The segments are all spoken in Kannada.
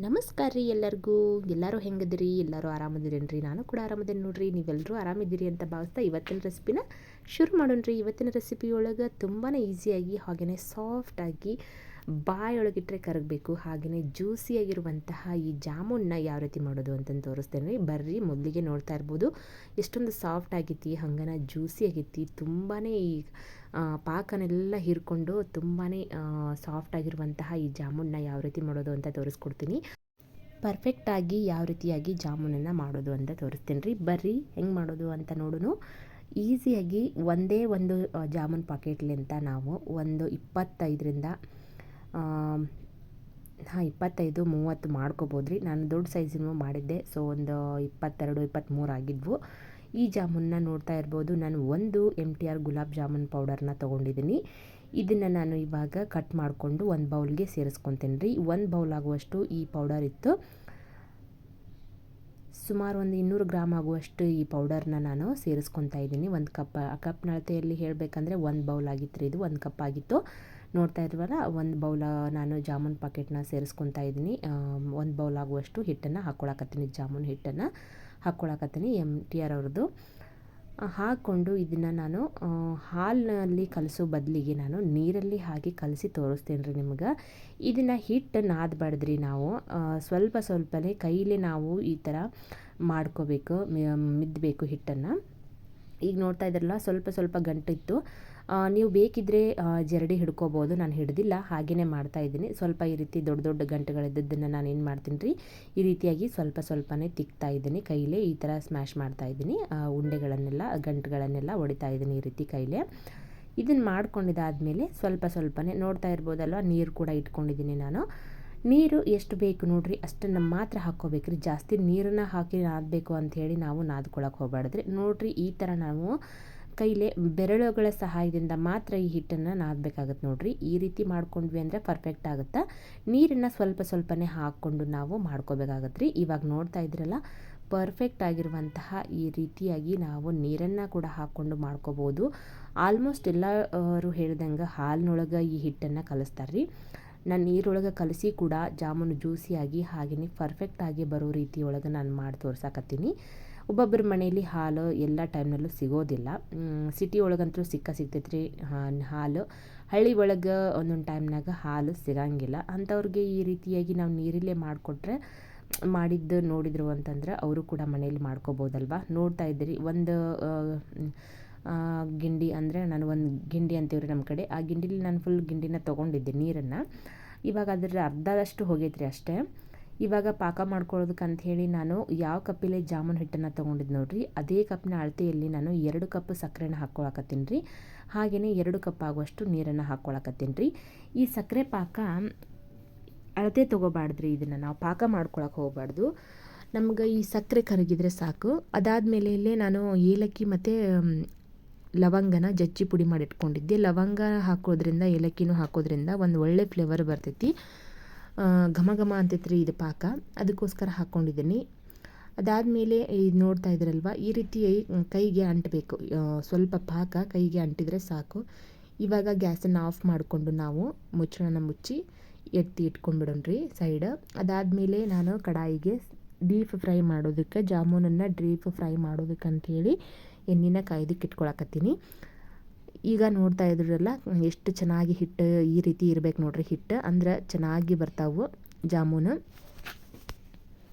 ನಮಸ್ಕಾರ ರೀ ಎಲ್ಲರಿಗೂ. ಎಲ್ಲರೂ ಹೆಂಗದಿರಿ? ಎಲ್ಲರೂ ಆರಾಮದಿರೇನ್ರಿ? ನಾನು ಕೂಡ ಆರಾಮದೇನಿ ನೋಡ್ರಿ. ನೀವೆಲ್ಲರೂ ಆರಾಮಿದ್ದೀರಿ ಅಂತ ಭಾವಿಸ್ತಾ ಇವತ್ತಿನ ರೆಸಿಪಿನ ಶುರು ಮಾಡೋಣ್ರಿ. ಇವತ್ತಿನ ರೆಸಿಪಿ ಒಳಗೆ ತುಂಬಾ ಈಸಿಯಾಗಿ ಹಾಗೆಯೇ ಸಾಫ್ಟಾಗಿ ಬಾಯೊಳಗಿಟ್ಟರೆ ಕರಗಬೇಕು ಹಾಗೆಯೇ ಜ್ಯೂಸಿಯಾಗಿರುವಂತಹ ಈ ಜಾಮೂನ್ನ ಯಾವ ರೀತಿ ಮಾಡೋದು ಅಂತಂದು ತೋರಿಸ್ತೇನೆ ರೀ. ಬರ್ರಿ, ಮೊದಲಿಗೆ ನೋಡ್ತಾ ಇರ್ಬೋದು ಎಷ್ಟೊಂದು ಸಾಫ್ಟ್ ಆಗೈತಿ, ಹಂಗನ ಜ್ಯೂಸಿ ಆಗೈತಿ. ತುಂಬಾ ಈ ಪಾಕನೆಲ್ಲ ಹೀರ್ಕೊಂಡು ತುಂಬಾ ಸಾಫ್ಟಾಗಿರುವಂತಹ ಈ ಜಾಮೂನ್ನ ಯಾವ ರೀತಿ ಮಾಡೋದು ಅಂತ ತೋರಿಸ್ಕೊಡ್ತೀನಿ. ಪರ್ಫೆಕ್ಟಾಗಿ ಯಾವ ರೀತಿಯಾಗಿ ಜಾಮೂನನ್ನು ಮಾಡೋದು ಅಂತ ತೋರಿಸ್ತೀನಿ ರೀ. ಬರ್ರಿ ಹೆಂಗೆ ಮಾಡೋದು ಅಂತ ನೋಡೋಣ. ಈಸಿಯಾಗಿ ಒಂದೇ ಒಂದು ಜಾಮೂನ್ ಪಾಕೆಟ್ಲಿಂತ ನಾವು ಒಂದು 25ರಿಂದ 25-30 ಮಾಡ್ಕೋಬೋದು ರೀ. ನಾನು ದೊಡ್ಡ ಸೈಜಿನೂ ಮಾಡಿದ್ದೆ, ಸೊ ಒಂದು 22-23 ಆಗಿದ್ವು. ಈ ಜಾಮೂನ್ನ ನೋಡ್ತಾ ಇರ್ಬೋದು, ನಾನು ಒಂದು MTR ಗುಲಾಬ್ ಜಾಮೂನ್ ಪೌಡರ್ನ ತೊಗೊಂಡಿದ್ದೀನಿ. ಇದನ್ನು ನಾನು ಇವಾಗ ಕಟ್ ಮಾಡಿಕೊಂಡು ಒಂದು ಬೌಲ್ಗೆ ಸೇರಿಸ್ಕೊತೀನಿ ರೀ. 1 ಬೌಲ್ ಆಗುವಷ್ಟು ಈ ಪೌಡರ್ ಇತ್ತು. ಸುಮಾರು ಒಂದು 200 ಗ್ರಾಮ್ ಆಗುವಷ್ಟು ಈ ಪೌಡರ್ನ ನಾನು ಸೇರಿಸ್ಕೊತಾ ಇದ್ದೀನಿ. ಒಂದು ಕಪ್ ಅಳತೆಯಲ್ಲಿ ಹೇಳಬೇಕಂದ್ರೆ 1 ಬೌಲ್ ಆಗಿತ್ತು ರೀ. ಇದು 1 ಕಪ್ ಆಗಿತ್ತು. ನೋಡ್ತಾ ಇದ್ವಲ್ಲ, 1 ಬೌಲ್ ನಾನು ಜಾಮೂನ್ ಪಾಕೆಟ್ನ ಸೇರಿಸ್ಕೊತಾ ಇದ್ದೀನಿ. 1 ಬೌಲ್ ಆಗುವಷ್ಟು ಹಿಟ್ಟನ್ನು ಹಾಕ್ಕೊಳಕತ್ತೀನಿ, ಜಾಮೂನ್ ಹಿಟ್ಟನ್ನು ಹಾಕ್ಕೊಳಕತ್ತೀನಿ MTR ಅವ್ರದ್ದು. ಹಾಕ್ಕೊಂಡು ಇದನ್ನು ನಾನು ಹಾಲಿನಲ್ಲಿ ಕಲಸೋ ಬದಲಿಗೆ ನಾನು ನೀರಲ್ಲಿ ಹಾಕಿ ಕಲಸಿ ತೋರಿಸ್ತೇನೆ ರೀ ನಿಮ್ಗೆ. ಇದನ್ನು ಹಿಟ್ಟು ನಾದಬಾರ್ದ್ರಿ, ನಾವು ಸ್ವಲ್ಪನೇ ಕೈಲೇ ನಾವು ಈ ಥರ ಮಾಡ್ಕೋಬೇಕು, ಮಿದ್ದಬೇಕು ಹಿಟ್ಟನ್ನು. ಈಗ ನೋಡ್ತಾ ಇದ್ರಲ್ಲ, ಸ್ವಲ್ಪ ಗಂಟಿತ್ತು. ನೀವು ಬೇಕಿದ್ದರೆ ಜರಡಿ ಹಿಡ್ಕೋಬೋದು. ನಾನು ಹಿಡ್ದಿಲ್ಲ, ಹಾಗೆಯೇ ಮಾಡ್ತಾಯಿದ್ದೀನಿ. ಸ್ವಲ್ಪ ಈ ರೀತಿ ದೊಡ್ಡ ಗಂಟುಗಳಿದ್ದನ್ನು ನಾನು ಏನು ಮಾಡ್ತೀನಿ ರೀ, ಈ ರೀತಿಯಾಗಿ ಸ್ವಲ್ಪನೇ ತಿಕ್ತಾ ಇದ್ದೀನಿ ಕೈಲೇ. ಈ ಥರ ಸ್ಮ್ಯಾಶ್ ಮಾಡ್ತಾಯಿದ್ದೀನಿ, ಉಂಡೆಗಳನ್ನೆಲ್ಲ ಗಂಟುಗಳನ್ನೆಲ್ಲ ಹೊಡಿತಾ ಇದ್ದೀನಿ ಈ ರೀತಿ ಕೈಲೇ. ಇದನ್ನು ಮಾಡ್ಕೊಂಡಿದ್ದಾದಮೇಲೆ ಸ್ವಲ್ಪನೇ ನೋಡ್ತಾ ಇರ್ಬೋದಲ್ವ, ನೀರು ಕೂಡ ಇಟ್ಕೊಂಡಿದ್ದೀನಿ ನಾನು. ನೀರು ಎಷ್ಟು ಬೇಕು ನೋಡಿರಿ ಅಷ್ಟನ್ನು ಮಾತ್ರ ಹಾಕ್ಕೋಬೇಕ್ರಿ. ಜಾಸ್ತಿ ನೀರನ್ನು ಹಾಕಿ ನಾದಬೇಕು ಅಂಥೇಳಿ ನಾವು ನಾದ್ಕೊಳಕ್ಕೆ ಹೋಗಬಾರ್ದ್ರಿ. ನೋಡಿರಿ, ಈ ಥರ ನಾವು ಕೈಲೇ ಬೆರಳುಗಳ ಸಹಾಯದಿಂದ ಮಾತ್ರ ಈ ಹಿಟ್ಟನ್ನು ನಾದಬೇಕಾಗತ್ತೆ ನೋಡಿರಿ. ಈ ರೀತಿ ಮಾಡ್ಕೊಂಡ್ವಿ ಅಂದರೆ ಪರ್ಫೆಕ್ಟ್ ಆಗುತ್ತೆ. ನೀರನ್ನು ಸ್ವಲ್ಪನೇ ಹಾಕ್ಕೊಂಡು ನಾವು ಮಾಡ್ಕೋಬೇಕಾಗತ್ತೆ ರೀ. ಇವಾಗ ನೋಡ್ತಾ ಇದ್ರಲ್ಲ, ಪರ್ಫೆಕ್ಟ್ ಆಗಿರುವಂತಹ ಈ ರೀತಿಯಾಗಿ ನಾವು ನೀರನ್ನು ಕೂಡ ಹಾಕ್ಕೊಂಡು ಮಾಡ್ಕೋಬೋದು. ಆಲ್ಮೋಸ್ಟ್ ಎಲ್ಲರೂ ಹೇಳ್ದಂಗೆ ಹಾಲಿನೊಳಗೆ ಈ ಹಿಟ್ಟನ್ನು ಕಲಿಸ್ತಾರೆ ರೀ. ನಾನು ನೀರೊಳಗೆ ಕಲಸಿ ಕೂಡ ಜಾಮೂನು ಜ್ಯೂಸಿಯಾಗಿ ಹಾಗೆಯೇ ಪರ್ಫೆಕ್ಟಾಗಿ ಬರೋ ರೀತಿಯೊಳಗೆ ನಾನು ಮಾಡಿ ತೋರ್ಸಾಕತ್ತೀನಿ. ಒಬ್ಬೊಬ್ಬರ ಮನೇಲಿ ಹಾಲು ಎಲ್ಲ ಟೈಮ್ನಲ್ಲೂ ಸಿಗೋದಿಲ್ಲ. ಸಿಟಿ ಒಳಗಂತೂ ಸಿಗ್ತೈತೆ ರೀ ಹಾಲು. ಹಳ್ಳಿ ಒಳಗೆ ಒಂದೊಂದು ಟೈಮ್ನಾಗ ಹಾಲು ಸಿಗಂಗಿಲ್ಲ. ಅಂಥವ್ರಿಗೆ ಈ ರೀತಿಯಾಗಿ ನಾವು ನೀರಲ್ಲೇ ಮಾಡಿದ್ದು ನೋಡಿದ್ರು ಅಂತಂದ್ರೆ ಅವರು ಕೂಡ ಮನೇಲಿ ಮಾಡ್ಕೋಬೋದಲ್ವ. ನೋಡ್ತಾ ಇದ್ದೀರಿ, ಒಂದು ಗಿಂಡಿ ಅಂದರೆ ನಾನು ಒಂದು ಗಿಂಡಿ ಅಂತೀವ್ರಿ ನಮ್ಮ ಕಡೆ. ಆ ಗಿಂಡಿಲಿ ನಾನು ಫುಲ್ ಗಿಂಡಿನ ತೊಗೊಂಡಿದ್ದೆ ನೀರನ್ನು. ಇವಾಗ ಅದರ ಅರ್ಧದಷ್ಟು ಹೋಗೈತ್ರಿ ಅಷ್ಟೇ. ಇವಾಗ ಪಾಕ ಮಾಡ್ಕೊಳ್ಳೋದಕ್ಕಂತ ಹೇಳಿ ನಾನು ಯಾವ ಕಪ್ಪಿಲೆ ಜಾಮೂನ್ ಹಿಟ್ಟನ್ನು ತೊಗೊಂಡಿದ್ದು ನೋಡಿರಿ, ಅದೇ ಕಪ್ಪಿನ ಅಳತೆಯಲ್ಲಿ ನಾನು 2 ಕಪ್ ಸಕ್ಕರೆನ ಹಾಕ್ಕೊಳಕತ್ತೀನಿ ರೀ. ಹಾಗೆಯೇ 2 ಕಪ್ ಆಗುವಷ್ಟು ನೀರನ್ನು ಹಾಕ್ಕೊಳಕತ್ತೀನಿ ರೀ. ಈ ಸಕ್ಕರೆ ಪಾಕ ಅಳತೆ ತೊಗೋಬಾರ್ದ್ರಿ. ಇದನ್ನು ನಾವು ಪಾಕ ಮಾಡ್ಕೊಳಕ್ಕೆ ಹೋಗಬಾರ್ದು. ನಮ್ಗೆ ಈ ಸಕ್ಕರೆ ಕರಗಿದ್ರೆ ಸಾಕು. ಅದಾದಮೇಲೆ ಇಲ್ಲೇ ನಾನು ಏಲಕ್ಕಿ ಮತ್ತು ಲವಂಗನ ಜಜ್ಜಿ ಪುಡಿ ಮಾಡಿ ಇಟ್ಕೊಂಡಿದ್ದೆ. ಲವಂಗ ಹಾಕೋದ್ರಿಂದ, ಏಲಕ್ಕಿನೂ ಹಾಕೋದ್ರಿಂದ ಒಂದು ಒಳ್ಳೆ ಫ್ಲೇವರ್ ಬರ್ತೈತಿ. ಘಮ ಅಂತೈತ್ರಿ ಇದು ಪಾಕ, ಅದಕ್ಕೋಸ್ಕರ ಹಾಕ್ಕೊಂಡಿದ್ದೀನಿ. ಅದಾದಮೇಲೆ ಇದು ನೋಡ್ತಾ ಇದ್ರಲ್ವ, ಈ ರೀತಿ ಕೈಗೆ ಅಂಟಬೇಕು. ಸ್ವಲ್ಪ ಪಾಕ ಕೈಗೆ ಅಂಟಿದರೆ ಸಾಕು. ಇವಾಗ ಗ್ಯಾಸನ್ನು ಆಫ್ ಮಾಡಿಕೊಂಡು ನಾವು ಮುಚ್ಚಳನ ಮುಚ್ಚಿ ಇಟ್ಕೊಂಡ್ಬಿಡೋಣ್ರಿ ಸೈಡ್. ಅದಾದಮೇಲೆ ನಾನು ಕಡಾಯಿಗೆ ಡೀಪ್ ಫ್ರೈ ಮಾಡೋದಕ್ಕೆ, ಜಾಮೂನನ್ನು ಡೀಪ್ ಫ್ರೈ ಮಾಡೋದಕ್ಕೆ ಅಂಥೇಳಿ ಎಣ್ಣೆನ ಕಾಯ್ದಕ್ಕೆ ಇಟ್ಕೊಳಕತ್ತೀನಿ. ಈಗ ನೋಡ್ತಾ ಇದ್ರಲ್ಲ, ಎಷ್ಟು ಚೆನ್ನಾಗಿ ಹಿಟ್ಟು ಈ ರೀತಿ ಇರ್ಬೇಕು ನೋಡ್ರಿ. ಹಿಟ್ಟು ಅಂದ್ರೆ ಚೆನ್ನಾಗಿ ಬರ್ತಾವೆ ಜಾಮೂನು.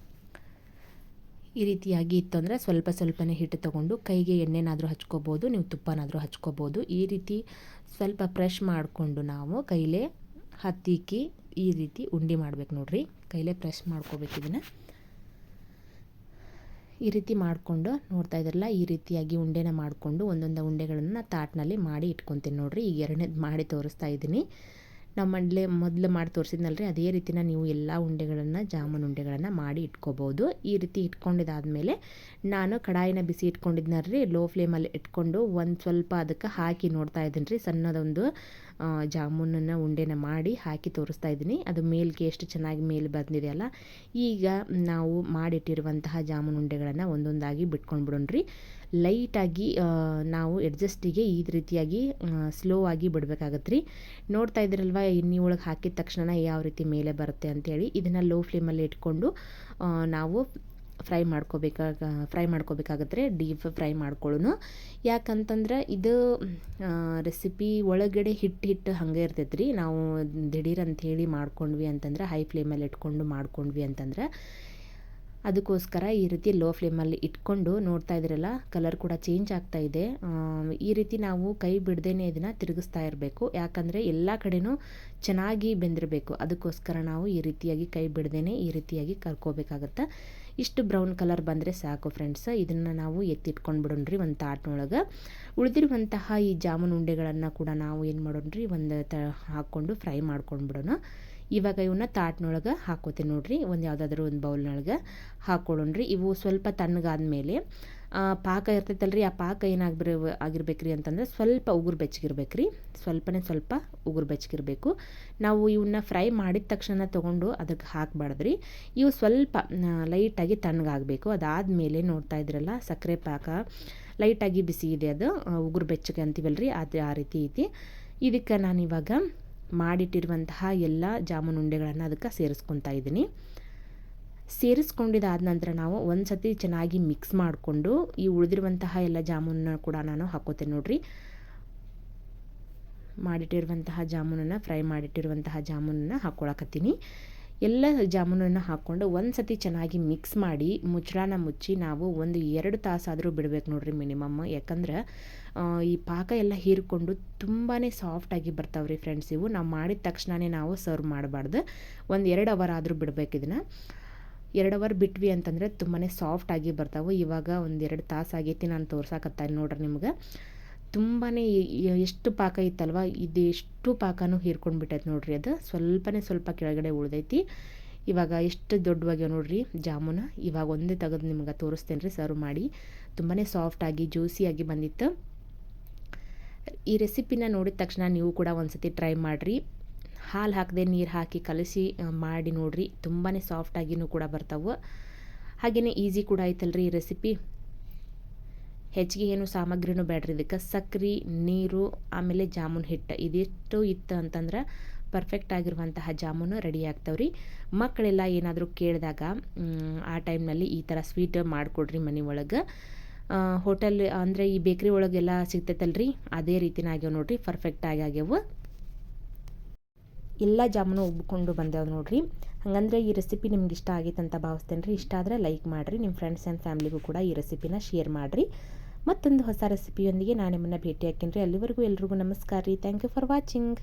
ಈ ರೀತಿಯಾಗಿ ಇತ್ತು ಅಂದರೆ ಸ್ವಲ್ಪನೇ ಹಿಟ್ಟು ತೊಗೊಂಡು ಕೈಗೆ ಎಣ್ಣೆನಾದರೂ ಹಚ್ಕೋಬೋದು, ನೀವು ತುಪ್ಪನಾದರೂ ಹಚ್ಕೋಬೋದು. ಈ ರೀತಿ ಸ್ವಲ್ಪ ಪ್ರೆಶ್ ಮಾಡಿಕೊಂಡು ನಾವು ಕೈಲೇ ಹತ್ತಿಕ್ಕಿ ಈ ರೀತಿ ಉಂಡೆ ಮಾಡ್ಬೇಕು ನೋಡ್ರಿ. ಕೈಲೇ ಪ್ರೆಶ್ ಮಾಡ್ಕೋಬೇಕು ಇದನ್ನು. ಈ ರೀತಿ ಮಾಡಿಕೊಂಡು ನೋಡ್ತಾ ಇದ್ರಲ್ಲ, ಈ ರೀತಿಯಾಗಿ ಉಂಡೆನ ಮಾಡಿಕೊಂಡು ಒಂದೊಂದು ಉಂಡೆಗಳನ್ನು ತಾಟ್ನಲ್ಲಿ ಮಾಡಿ ಇಟ್ಕೊತೀನಿ ನೋಡಿರಿ. ಈಗ 2ನೇದು ಮಾಡಿ ತೋರಿಸ್ತಾ ಇದ್ದೀನಿ. ನಮ್ಮ ಮೊದಲು ಮಾಡಿ ತೋರಿಸಿದ್ನಲ್ರಿ, ಅದೇ ರೀತಿನ ನೀವು ಎಲ್ಲ ಜಾಮೂನ್ ಉಂಡೆಗಳನ್ನು ಮಾಡಿ ಇಟ್ಕೋಬೋದು. ಈ ರೀತಿ ಇಟ್ಕೊಂಡಿದ್ದಾದಮೇಲೆ ನಾನು ಕಡಾಯಿನ ಬಿಸಿ ಇಟ್ಕೊಂಡಿದ್ನಲ್ರಿ, ಲೋ ಫ್ಲೇಮಲ್ಲಿ ಇಟ್ಕೊಂಡು ಒಂದು ಸ್ವಲ್ಪ ಅದಕ್ಕೆ ಹಾಕಿ ನೋಡ್ತಾ ಇದ್ದೀನಿ ರೀ. ಸಣ್ಣದೊಂದು ಜಾಮೂನನ್ನು ಉಂಡೆನ ಮಾಡಿ ಹಾಕಿ ತೋರಿಸ್ತಾ ಇದ್ದೀನಿ. ಅದು ಮೇಲ್ಗೆ ಎಷ್ಟು ಚೆನ್ನಾಗಿ ಮೇಲೆ ಬಂದಿದೆಯಲ್ಲ. ಈಗ ನಾವು ಮಾಡಿಟ್ಟಿರುವಂತಹ ಜಾಮೂನು ಉಂಡೆಗಳನ್ನು ಒಂದೊಂದಾಗಿ ಬಿಟ್ಕೊಂಡು ಬಿಡೋಣ್ರಿ. ಲೈಟಾಗಿ ನಾವು ಎಡ್ಜಸ್ಟಿಗೆ ಈ ರೀತಿಯಾಗಿ ಸ್ಲೋ ಆಗಿ ಬಿಡಬೇಕಾಗತ್ತೆ ರೀ. ನೋಡ್ತಾ ಇದ್ದೀರಲ್ವ, ಎಣ್ಣೆ ಒಳಗೆ ಹಾಕಿದ ತಕ್ಷಣ ಯಾವ ರೀತಿ ಮೇಲೆ ಬರುತ್ತೆ ಅಂಥೇಳಿ. ಇದನ್ನು ಲೋ ಫ್ಲೇಮಲ್ಲಿ ಇಟ್ಕೊಂಡು ನಾವು ಫ್ರೈ ಮಾಡ್ಕೋಬೇಕಾಗತ್ತೆ ರೀ. ಡೀಪ್ ಫ್ರೈ ಮಾಡ್ಕೊಳ್ಳೋನು. ಯಾಕಂತಂದ್ರೆ ಇದು ರೆಸಿಪಿ ಒಳಗಡೆ ಹಿಟ್ಟು ಹಾಗೆ ಇರ್ತೈತೆ ರೀ. ನಾವು ದಿಢೀರ್ ಅಂಥೇಳಿ ಮಾಡ್ಕೊಂಡ್ವಿ ಅಂತಂದ್ರೆ, ಹೈ ಫ್ಲೇಮಲ್ಲಿ ಇಟ್ಕೊಂಡು ಮಾಡ್ಕೊಂಡ್ವಿ ಅಂತಂದ್ರೆ, ಅದಕ್ಕೋಸ್ಕರ ಈ ರೀತಿ ಲೋ ಫ್ಲೇಮಲ್ಲಿ ಇಟ್ಕೊಂಡು ನೋಡ್ತಾ ಇದ್ದೀರಲ್ಲ, ಕಲರ್ ಕೂಡ ಚೇಂಜ್ ಆಗ್ತಾ ಇದೆ. ಈ ರೀತಿ ನಾವು ಕೈ ಬಿಡ್ದೇನೆ ಇದನ್ನು ತಿರುಗಿಸ್ತಾ ಇರಬೇಕು. ಯಾಕಂದರೆ ಎಲ್ಲ ಕಡೆನೂ ಚೆನ್ನಾಗಿ ಬೆಂದಿರಬೇಕು. ಅದಕ್ಕೋಸ್ಕರ ನಾವು ಈ ರೀತಿಯಾಗಿ ಕೈ ಬಿಡ್ದೇನೆ ಈ ರೀತಿಯಾಗಿ ಕರ್ಕೋಬೇಕಾಗತ್ತೆ. ಇಷ್ಟು ಬ್ರೌನ್ ಕಲರ್ ಬಂದರೆ ಸಾಕು ಫ್ರೆಂಡ್ಸ್. ಇದನ್ನು ನಾವು ಎತ್ತಿಟ್ಕೊಂಡು ಬಿಡೋಣ್ರಿ ಒಂದು ತಾಟ್ನೊಳಗೆ. ಉಳಿದಿರುವಂತಹ ಈ ಜಾಮೂನು ಉಂಡೆಗಳನ್ನು ಕೂಡ ನಾವು ಏನು ಮಾಡೋಣ್ರಿ, ಒಂದು ಹಾಕ್ಕೊಂಡು ಫ್ರೈ ಮಾಡ್ಕೊಂಡು ಬಿಡೋಣ. ಇವಾಗ ಇವನ್ನ ತಾಟ್ನೊಳಗೆ ಹಾಕೋತೀನಿ ನೋಡಿರಿ. ಒಂದು ಯಾವುದಾದ್ರೂ ಒಂದು ಬೌಲ್ನೊಳಗೆ ಹಾಕ್ಕೊಳ್ಳೋಣ್ರಿ. ಇವು ಸ್ವಲ್ಪ ತಣ್ಣಗಾದ್ಮೇಲೆ ಪಾಕ ಇರ್ತೈತಲ್ರಿ, ಆ ಪಾಕ ಆಗಿರ್ಬೇಕು ರೀ ಅಂತಂದರೆ ಸ್ವಲ್ಪ ಉಗುರು ಬೆಚ್ಚಗಿರ್ಬೇಕು ರೀ. ಸ್ವಲ್ಪ ಉಗುರು ಬೆಚ್ಚಗಿರಬೇಕು. ನಾವು ಇವನ್ನ ಫ್ರೈ ಮಾಡಿದ ತಕ್ಷಣ ತೊಗೊಂಡು ಅದಕ್ಕೆ ಹಾಕಬಾರ್ದ್ರಿ. ಇವು ಸ್ವಲ್ಪ ಲೈಟಾಗಿ ತಣ್ಣಗಾಗಬೇಕು. ಅದಾದಮೇಲೆ ನೋಡ್ತಾ ಇದ್ರಲ್ಲ, ಸಕ್ಕರೆ ಪಾಕ ಲೈಟಾಗಿ ಬಿಸಿ ಇದೆ, ಅದು ಉಗುರು ಬೆಚ್ಚಗೆ ಅಂತೀವಲ್ರಿ, ಅದು ಆ ರೀತಿ ಐತಿ. ಇದಕ್ಕೆ ನಾನಿವಾಗ ಮಾಡಿಟ್ಟಿರುವಂತಹ ಎಲ್ಲ ಜಾಮೂನು ಉಂಡೆಗಳನ್ನು ಅದಕ್ಕೆ ಸೇರಿಸ್ಕೊತಾ ಇದ್ದೀನಿ. ಸೇರಿಸ್ಕೊಂಡಿದ್ದಾದ ನಂತರ ನಾವು ಒಂದು ಸತಿ ಚೆನ್ನಾಗಿ ಮಿಕ್ಸ್ ಮಾಡಿಕೊಂಡು ಈ ಉಳಿದಿರುವಂತಹ ಎಲ್ಲ ಜಾಮೂನನ್ನ ಕೂಡ ನಾನು ಹಾಕೋತೇನೆ ನೋಡಿರಿ. ಫ್ರೈ ಮಾಡಿಟ್ಟಿರುವಂತಹ ಜಾಮೂನನ್ನು ಹಾಕ್ಕೊಳಕತ್ತೀನಿ. ಎಲ್ಲ ಜಾಮೂನನ್ನು ಹಾಕ್ಕೊಂಡು ಒಂದು ಸತಿ ಚೆನ್ನಾಗಿ ಮಿಕ್ಸ್ ಮಾಡಿ ಮುಚ್ಚಳನ ಮುಚ್ಚಿ ನಾವು 1-2 ತಾಸಾದರೂ ಬಿಡಬೇಕು ನೋಡಿರಿ ಮಿನಿಮಮ್. ಯಾಕಂದ್ರೆ ಈ ಪಾಕ ಎಲ್ಲ ಹೀರ್ಕೊಂಡು ತುಂಬಾ ಸಾಫ್ಟಾಗಿ ಬರ್ತಾವ್ರಿ ಫ್ರೆಂಡ್ಸ್. ಇವು ನಾವು ಮಾಡಿದ ತಕ್ಷಣವೇ ನಾವು ಸರ್ವ್ ಮಾಡಬಾರ್ದು. 1-2 ಅವರ್ ಆದರೂ ಬಿಡಬೇಕು. ಇದನ್ನು 2 ಅವರ್ ಬಿಟ್ವಿ ಅಂತಂದರೆ ತುಂಬಾ ಸಾಫ್ಟಾಗಿ ಬರ್ತಾವೆ. ಇವಾಗ 1-2 ತಾಸು ಆಗೈತಿ ನಾನು ತೋರ್ಸಾಕತ್ತೀನಿ ನೋಡ್ರಿ ನಿಮ್ಗೆ. ತುಂಬಾ ಎಷ್ಟು ಪಾಕ ಇತ್ತಲ್ವ, ಇದೆಷ್ಟು ಪಾಕನೂ ಹೀರ್ಕೊಂಡು ಬಿಟ್ಟೈತೆ ನೋಡ್ರಿ. ಅದು ಸ್ವಲ್ಪ ಕೆಳಗಡೆ ಉಳ್ದೈತಿ. ಇವಾಗ ಎಷ್ಟು ದೊಡ್ಡವಾಗ್ಯಾವ ನೋಡ್ರಿ ಜಾಮೂನು. ಇವಾಗ ಒಂದೇ ತೆಗೆದು ನಿಮ್ಗೆ ತೋರಿಸ್ತೇನೆ ರೀ ಸರ್ವ್ ಮಾಡಿ. ತುಂಬಾ ಸಾಫ್ಟಾಗಿ ಜ್ಯೂಸಿಯಾಗಿ ಬಂದಿತ್ತು. ಈ ರೆಸಿಪಿನ ನೋಡಿದ ತಕ್ಷಣ ನೀವು ಕೂಡ ಒಂದ್ಸತಿ ಟ್ರೈ ಮಾಡಿರಿ. ಹಾಲು ಹಾಕದೆ ನೀರು ಹಾಕಿ ಕಲಸಿ ಮಾಡಿ ನೋಡಿರಿ. ತುಂಬಾ ಸಾಫ್ಟಾಗಿನೂ ಕೂಡ ಬರ್ತಾವೆ. ಹಾಗೆಯೇ ಈಸಿ ಕೂಡ ಐತಲ್ರಿ ಈ ರೆಸಿಪಿ. ಹೆಚ್ಚಿಗೆ ಏನು ಸಾಮಗ್ರಿನೂ ಬೇಡ್ರಿ. ಇದಕ್ಕೆ ಸಕ್ಕರೆ, ನೀರು, ಆಮೇಲೆ ಜಾಮೂನು ಹಿಟ್ಟು ಇದಿಷ್ಟು ಇತ್ತು ಅಂತಂದ್ರೆ ಪರ್ಫೆಕ್ಟ್ ಆಗಿರುವಂತಹ ಜಾಮೂನು ರೆಡಿ ಆಗ್ತಾವ್ರಿ. ಮಕ್ಕಳೆಲ್ಲ ಏನಾದರೂ ಕೇಳಿದಾಗ ಆ ಟೈಮ್ನಲ್ಲಿ ಈ ಥರ ಸ್ವೀಟ್ ಮಾಡಿಕೊಡ್ರಿ ಮನೆ ಒಳಗೆ. ಹೋಟೆಲ್ ಅಂದರೆ ಈ ಬೇಕ್ರಿ ಒಳಗೆಲ್ಲ ಸಿಗ್ತೈತಲ್ರಿ, ಅದೇ ರೀತಿನ ಆಗ್ಯಾವ ನೋಡ್ರಿ. ಪರ್ಫೆಕ್ಟಾಗಿ ಆಗ್ಯಾವ. ಎಲ್ಲ ಜಾಮೂನು ಉಬ್ಕೊಂಡು ಬಂದೆವು ನೋಡ್ರಿ. ಹಾಗಂದ್ರೆ ಈ ರೆಸಿಪಿ ನಿಮ್ಗೆ ಇಷ್ಟ ಆಗೈತೆ ಅಂತ ಭಾವಿಸ್ತೇನೆ ರೀ. ಇಷ್ಟ ಆದರೆ ಲೈಕ್ ಮಾಡಿರಿ. ನಿಮ್ಮ ಫ್ರೆಂಡ್ಸ್ ಆ್ಯಂಡ್ ಫ್ಯಾಮಿಲಿಗೂ ಕೂಡ ಈ ರೆಸಿಪಿನ ಶೇರ್ ಮಾಡಿರಿ. ಮತ್ತೊಂದು ಹೊಸ ರೆಸಿಪಿಯೊಂದಿಗೆ ನಾನು ನಿಮ್ಮನ್ನು ಭೇಟಿ ಹಾಕೀನಿ ರೀ. ಅಲ್ಲಿವರೆಗೂ ಎಲ್ರಿಗೂ ನಮಸ್ಕಾರ ರೀ. Thank you for watching.